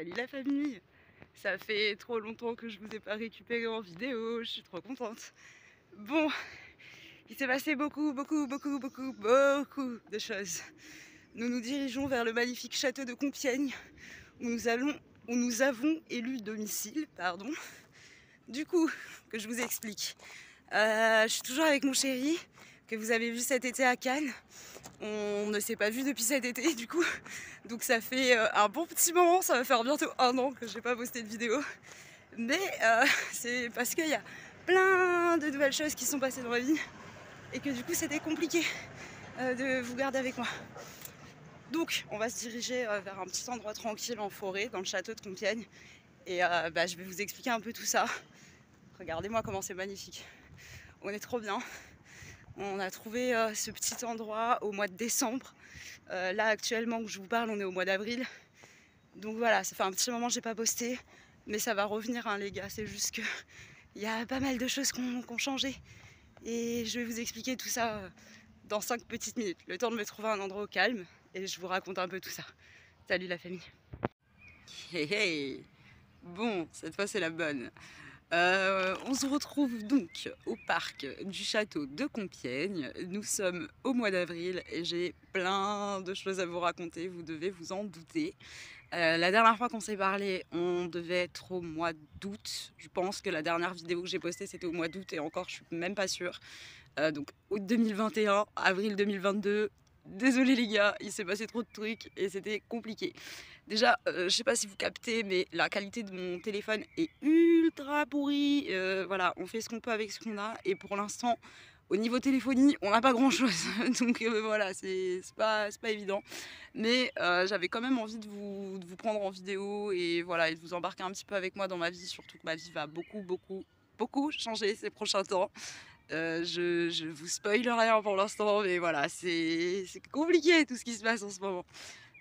Salut la famille! Ça fait trop longtemps que je vous ai pas récupéré en vidéo, je suis trop contente. Bon, il s'est passé beaucoup de choses. Nous nous dirigeons vers le magnifique château de Compiègne où nous avons élu domicile, pardon. Du coup, que je vous explique. Je suis toujours avec mon chéri, que vous avez vu cet été à Cannes. On ne s'est pas vu depuis cet été du coup. Donc ça fait un bon petit moment, ça va faire bientôt 1 an que j'ai pas posté de vidéo. Mais c'est parce qu'il y a plein de nouvelles choses qui sont passées dans ma vie et que du coup c'était compliqué de vous garder avec moi. Donc on va se diriger vers un petit endroit tranquille en forêt, dans le château de Compiègne. Et je vais vous expliquer un peu tout ça. Regardez-moi comment c'est magnifique. On est trop bien. On a trouvé ce petit endroit au mois de décembre. Là actuellement que je vous parle, on est au mois d'avril. Donc voilà, ça fait un petit moment que j'ai pas posté. Mais ça va revenir hein, les gars, c'est juste que il y a pas mal de choses qui ont changé. Et je vais vous expliquer tout ça dans 5 petites minutes. Le temps de me trouver un endroit au calme et je vous raconte un peu tout ça. Salut la famille. Hey hey. Bon, cette fois c'est la bonne. On se retrouve donc au parc du château de Compiègne. Nous sommes au mois d'avril et j'ai plein de choses à vous raconter, vous devez vous en douter. La dernière fois qu'on s'est parlé, on devait être au mois d'août. Je pense que la dernière vidéo que j'ai postée c'était au mois d'août et encore je suis même pas sûre. Donc août 2021, avril 2022. Désolée les gars, il s'est passé trop de trucs et c'était compliqué. Déjà, je sais pas si vous captez, mais la qualité de mon téléphone est ultra pourrie. Voilà, on fait ce qu'on peut avec ce qu'on a. Et pour l'instant, au niveau téléphonie, on n'a pas grand chose. Donc voilà, c'est pas évident. Mais j'avais quand même envie de vous prendre en vidéo et voilà, et de vous embarquer un petit peu avec moi dans ma vie. Surtout que ma vie va beaucoup changer ces prochains temps. Je vous spoil rien pour l'instant, mais voilà, c'est compliqué tout ce qui se passe en ce moment.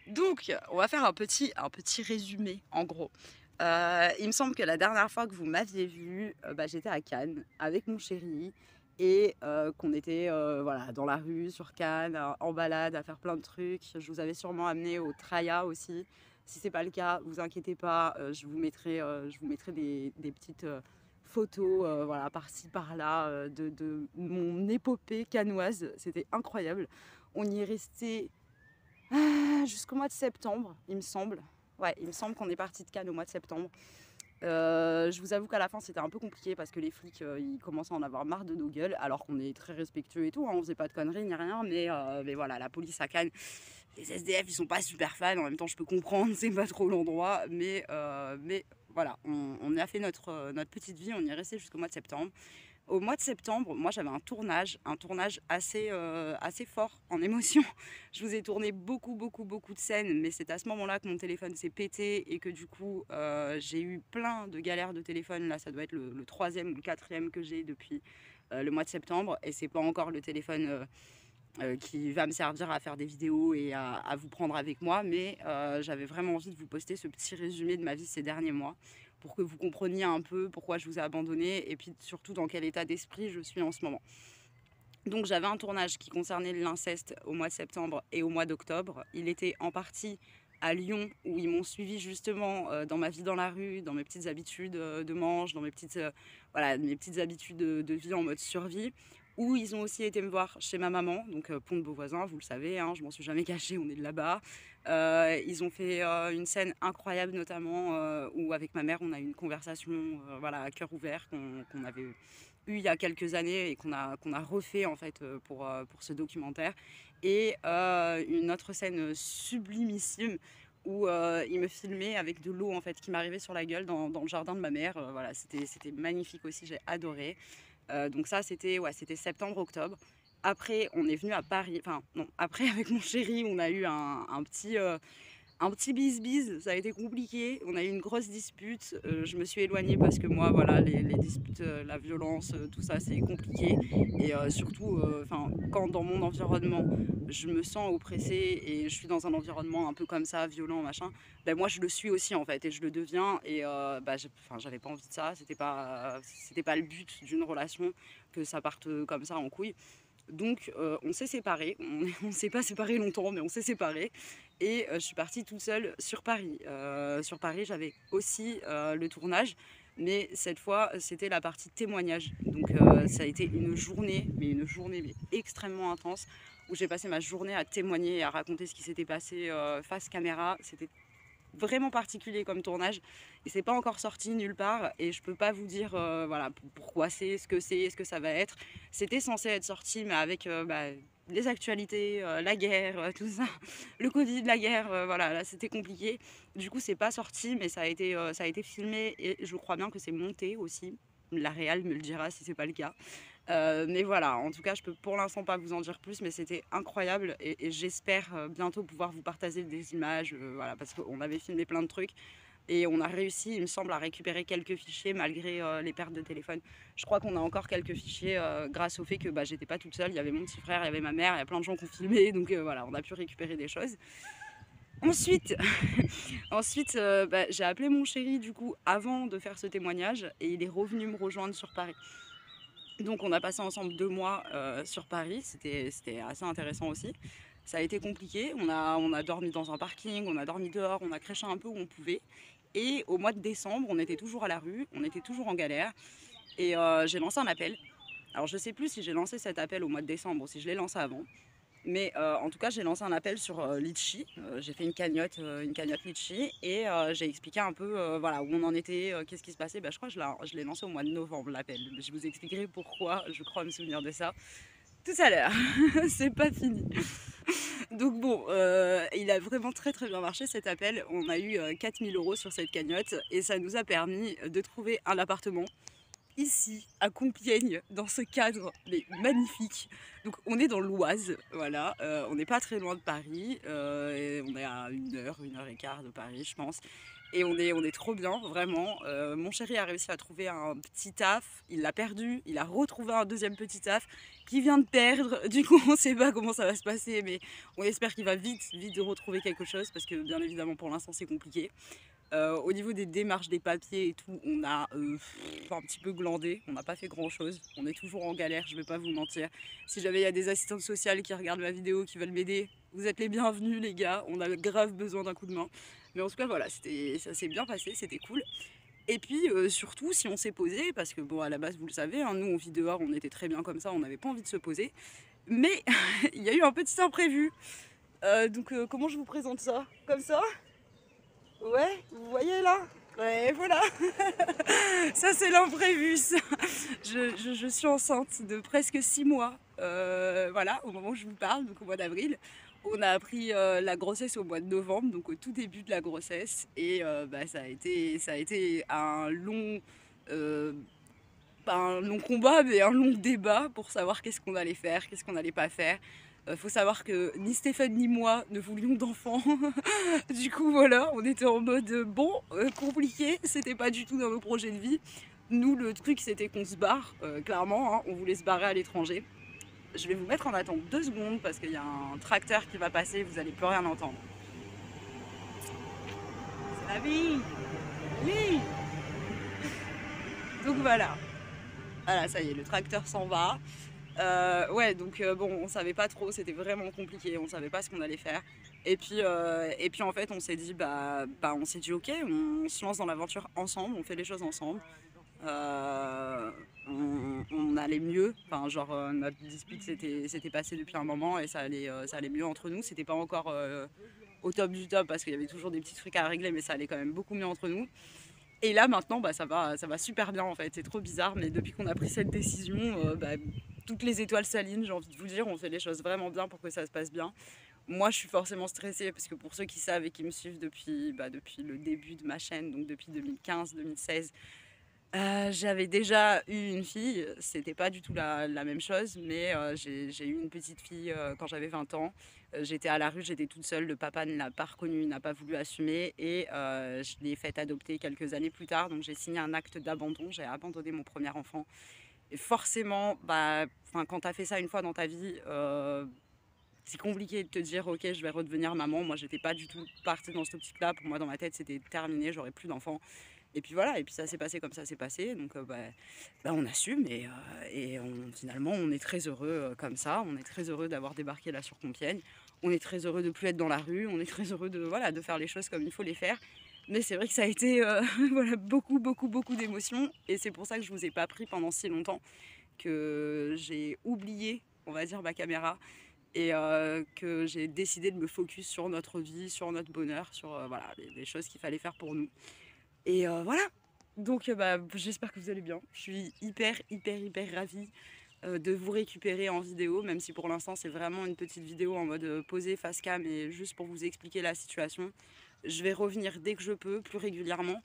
Donc, on va faire un petit résumé, en gros. Il me semble que la dernière fois que vous m'aviez vu, j'étais à Cannes avec mon chéri et qu'on était voilà, dans la rue, sur Cannes, en balade, à faire plein de trucs. Je vous avais sûrement amené au Traya aussi. Si c'est pas le cas, vous inquiétez pas, je vous mettrai des petites photos voilà, par-ci, par-là de mon épopée cannoise. C'était incroyable. On y est resté jusqu'au mois de septembre, il me semble. Ouais, il me semble qu'on est parti de Cannes au mois de septembre. Je vous avoue qu'à la fin c'était un peu compliqué parce que les flics ils commençaient à en avoir marre de nos gueules alors qu'on est très respectueux et tout, hein, on faisait pas de conneries ni rien mais voilà, la police à Cannes, les SDF ils sont pas super fans, en même temps je peux comprendre, c'est pas trop l'endroit mais voilà, on a fait notre petite vie, on y est resté jusqu'au mois de septembre. Au mois de septembre, moi j'avais un tournage assez fort en émotion. Je vous ai tourné beaucoup de scènes, mais c'est à ce moment-là que mon téléphone s'est pété et que du coup j'ai eu plein de galères de téléphone. Là, ça doit être le troisième ou le quatrième que j'ai depuis le mois de septembre et c'est pas encore le téléphone qui va me servir à faire des vidéos et à vous prendre avec moi, mais j'avais vraiment envie de vous poster ce petit résumé de ma vie ces derniers mois pour que vous compreniez un peu pourquoi je vous ai abandonné et puis surtout dans quel état d'esprit je suis en ce moment. Donc j'avais un tournage qui concernait l'inceste au mois de septembre et au mois d'octobre. Il était en partie à Lyon où ils m'ont suivi justement dans ma vie dans la rue, dans mes petites habitudes de mange, dans mes petites habitudes de vie en mode survie. Où ils ont aussi été me voir chez ma maman, donc Pont de Beauvoisin, vous le savez, hein, je m'en suis jamais cachée, on est de là-bas. Ils ont fait une scène incroyable notamment où avec ma mère on a eu une conversation voilà, à cœur ouvert qu'on avait eu il y a quelques années et qu'on a refait en fait pour ce documentaire. Et une autre scène sublimissime où il me filmait avec de l'eau en fait qui m'arrivait sur la gueule dans le jardin de ma mère. Voilà, c'était magnifique aussi, j'ai adoré. Donc ça, c'était septembre-octobre. Après, on est venu à Paris. Enfin, non, après, avec mon chéri, on a eu un petit bis-bis. Ça a été compliqué. On a eu une grosse dispute. Je me suis éloignée parce que moi, voilà, les disputes, la violence, tout ça, c'est compliqué. Et surtout, quand dans mon environnement, je me sens oppressée et je suis dans un environnement un peu comme ça, violent, machin, ben moi, je le suis aussi, en fait, et je le deviens. Et j'avais pas envie de ça. C'était pas le but d'une relation que ça parte comme ça en couille. Donc on s'est séparés, on s'est pas séparés longtemps, mais on s'est séparés. Et je suis partie toute seule sur Paris. Sur Paris, j'avais aussi le tournage, mais cette fois, c'était la partie témoignage. Donc ça a été une journée mais extrêmement intense, où j'ai passé ma journée à témoigner et à raconter ce qui s'était passé face caméra. C'était vraiment particulier comme tournage et c'est pas encore sorti nulle part et je peux pas vous dire voilà pourquoi c'est, ce que ça va être. C'était censé être sorti mais avec les actualités, la guerre, tout ça, le Covid, la guerre, voilà, là c'était compliqué. Du coup c'est pas sorti mais ça a été filmé et je crois bien que c'est monté aussi. La réal me le dira si c'est pas le cas. Mais voilà, en tout cas, je peux pour l'instant pas vous en dire plus, mais c'était incroyable et j'espère bientôt pouvoir vous partager des images, voilà, parce qu'on avait filmé plein de trucs et on a réussi, il me semble, à récupérer quelques fichiers malgré les pertes de téléphone. Je crois qu'on a encore quelques fichiers grâce au fait que j'étais pas toute seule, il y avait mon petit frère, il y avait ma mère, il y a plein de gens qui ont filmé, donc voilà, on a pu récupérer des choses. Ensuite, j'ai appelé mon chéri du coup avant de faire ce témoignage et il est revenu me rejoindre sur Paris. Donc on a passé ensemble 2 mois sur Paris, c'était assez intéressant aussi. Ça a été compliqué, on a dormi dans un parking, on a dormi dehors, on a crêché un peu où on pouvait. Et au mois de décembre, on était toujours à la rue, on était toujours en galère. Et j'ai lancé un appel. Alors je sais plus si j'ai lancé cet appel au mois de décembre ou si je l'ai lancé avant. Mais en tout cas, j'ai lancé un appel sur Litchi. J'ai fait une cagnotte Litchi et j'ai expliqué un peu voilà, où on en était, qu'est-ce qui se passait. Je crois que je l'ai lancé au mois de novembre, l'appel. Je vous expliquerai pourquoi, je crois me souvenir de ça tout à l'heure. C'est pas fini. Donc bon, il a vraiment très très bien marché cet appel. On a eu 4000 € sur cette cagnotte et ça nous a permis de trouver un appartement ici à Compiègne dans ce cadre mais magnifique. Donc on est dans l'Oise, voilà, on n'est pas très loin de Paris, et on est à 1 heure et quart de Paris je pense. Et on est trop bien, vraiment. Mon chéri a réussi à trouver un petit taf, il l'a perdu, il a retrouvé un deuxième petit taf qu'il vient de perdre. Du coup, on ne sait pas comment ça va se passer, mais on espère qu'il va vite retrouver quelque chose parce que bien évidemment pour l'instant c'est compliqué. Au niveau des démarches des papiers et tout, on a un petit peu glandé, on n'a pas fait grand chose, on est toujours en galère, je vais pas vous mentir. Si jamais il y a des assistantes sociales qui regardent ma vidéo, qui veulent m'aider, vous êtes les bienvenus les gars, on a grave besoin d'un coup de main. Mais en tout cas voilà, ça s'est bien passé, c'était cool. Et puis surtout si on s'est posé, parce que bon à la base vous le savez, hein, nous on vit dehors, on était très bien comme ça, on n'avait pas envie de se poser. Mais il y a eu un petit imprévu. Donc comment je vous présente ça? Comme ça? Ouais, vous voyez là? Ouais, voilà. Ça c'est l'imprévu. Je suis enceinte de presque 6 mois. Voilà, au moment où je vous parle, donc au mois d'avril. On a appris la grossesse au mois de novembre, donc au tout début de la grossesse. Et ça a été euh, pas un long combat, mais un long débat pour savoir qu'est-ce qu'on allait faire, qu'est-ce qu'on n'allait pas faire. Faut savoir que ni Stéphane ni moi ne voulions d'enfants. Du coup, voilà, on était en mode bon, compliqué, c'était pas du tout dans nos projets de vie. Nous, le truc, c'était qu'on se barre, clairement, hein, on voulait se barrer à l'étranger. Je vais vous mettre en attente 2 secondes parce qu'il y a un tracteur qui va passer, vous allez plus rien entendre. C'est la vie! Oui! Donc voilà. Voilà, ça y est, le tracteur s'en va. Ouais, donc bon, on savait pas trop, c'était vraiment compliqué, on savait pas ce qu'on allait faire. Et puis en fait, on s'est dit, on s'est dit, ok, on se lance dans l'aventure ensemble, on fait les choses ensemble. On allait mieux, enfin, genre notre dispute s'était passée depuis un moment et ça allait mieux entre nous. C'était pas encore au top du top parce qu'il y avait toujours des petits trucs à régler, mais ça allait quand même beaucoup mieux entre nous. Et là maintenant ça va super bien en fait, c'est trop bizarre mais depuis qu'on a pris cette décision, toutes les étoiles s'alignent, j'ai envie de vous dire, on fait les choses vraiment bien pour que ça se passe bien. Moi je suis forcément stressée parce que pour ceux qui savent et qui me suivent depuis le début de ma chaîne, donc depuis 2015-2016, j'avais déjà eu une fille, c'était pas du tout la même chose, mais j'ai eu une petite fille quand j'avais 20 ans. J'étais à la rue, j'étais toute seule, le papa ne l'a pas reconnue, n'a pas voulu assumer et je l'ai faite adopter quelques années plus tard. Donc j'ai signé un acte d'abandon, j'ai abandonné mon premier enfant. Et forcément, quand tu as fait ça une fois dans ta vie, c'est compliqué de te dire ok je vais redevenir maman. Moi j'étais pas du tout partie dans cette optique là, pour moi dans ma tête c'était terminé, j'aurais plus d'enfants. Et puis voilà, et puis ça s'est passé comme ça s'est passé, donc on assume finalement on est très heureux comme ça, on est très heureux d'avoir débarqué là sur Compiègne, on est très heureux de plus être dans la rue, on est très heureux de faire les choses comme il faut les faire. Mais c'est vrai que ça a été voilà, beaucoup d'émotions, et c'est pour ça que je vous ai pas pris pendant si longtemps, que j'ai oublié, on va dire, ma caméra, et que j'ai décidé de me focus sur notre vie, sur notre bonheur, sur voilà, les choses qu'il fallait faire pour nous. Et voilà, donc j'espère que vous allez bien. Je suis hyper ravie de vous récupérer en vidéo, même si pour l'instant c'est vraiment une petite vidéo en mode posée face cam et juste pour vous expliquer la situation. Je vais revenir dès que je peux, plus régulièrement.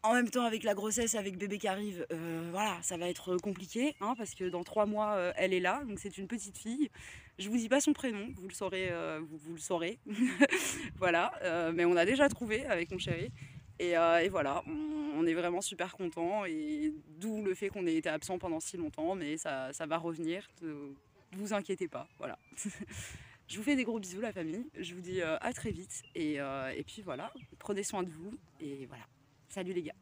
En même temps, avec la grossesse, avec bébé qui arrive, voilà, ça va être compliqué, hein, parce que dans 3 mois, elle est là, donc c'est une petite fille. Je vous dis pas son prénom, vous le saurez, vous le saurez. Voilà, mais on a déjà trouvé avec mon chéri. Et voilà, on est vraiment super contents, et d'où le fait qu'on ait été absent pendant si longtemps, mais ça va revenir, ne vous inquiétez pas, voilà. Je vous fais des gros bisous la famille, je vous dis à très vite, et puis voilà, prenez soin de vous, et voilà. Salut les gars.